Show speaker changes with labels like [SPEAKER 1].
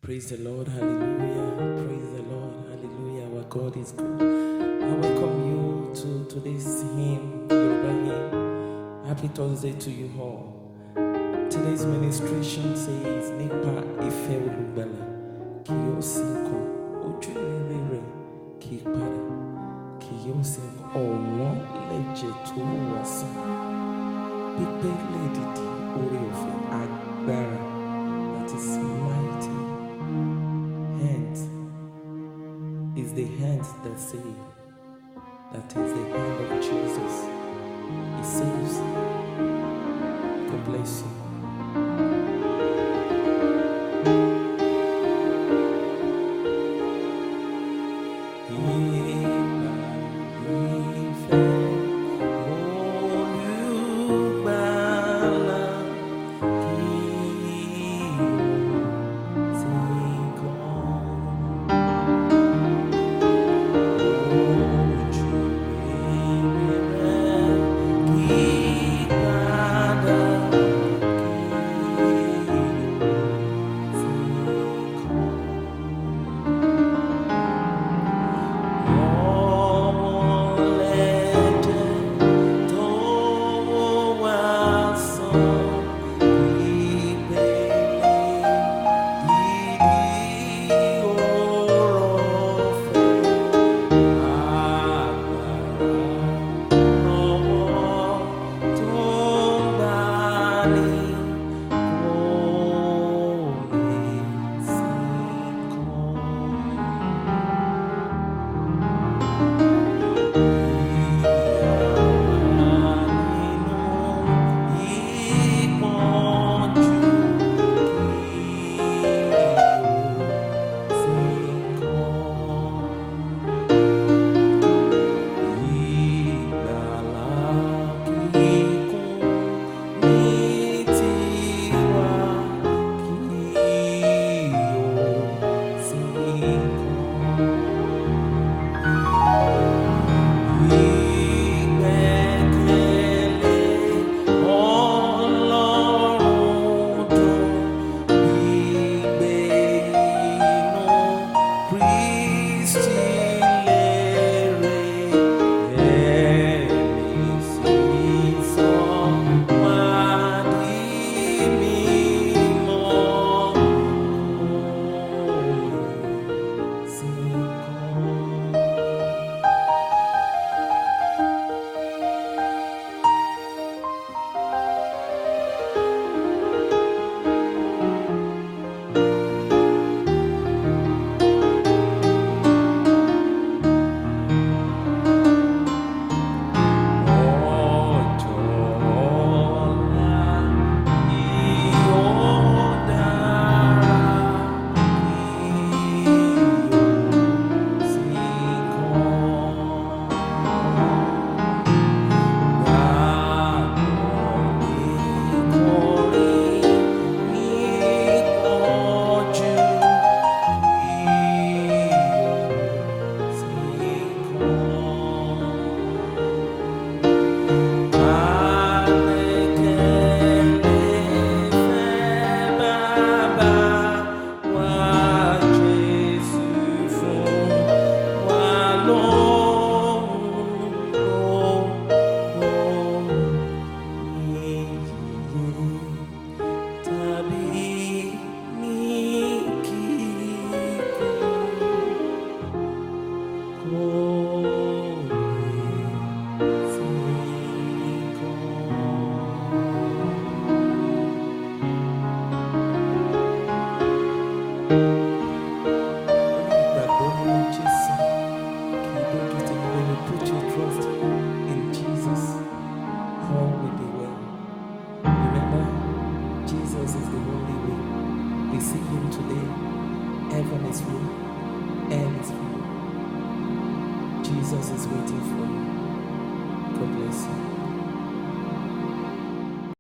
[SPEAKER 1] Praise the Lord, hallelujah. Praise the Lord, hallelujah. Our God is good. I welcome you to today's hymn, Yoruba hymn. Happy Thursday to you all. Today's ministration says, Nípa ìfẹ́ Olùgbàlà, kì yóò sí nǹkan, ojú rere rẹ̀ kì í padà, kì yóò sí nǹkan, ọ̀wọ́n lẹ̀jẹ̀ tó wà sàn. Pípé lè dìdí oore ọ̀fẹ́ agbára, that is mighty. Hands is the hands that save. That is the hand of Jesus. He saves. God bless you. Jesus is waiting for you. God bless you.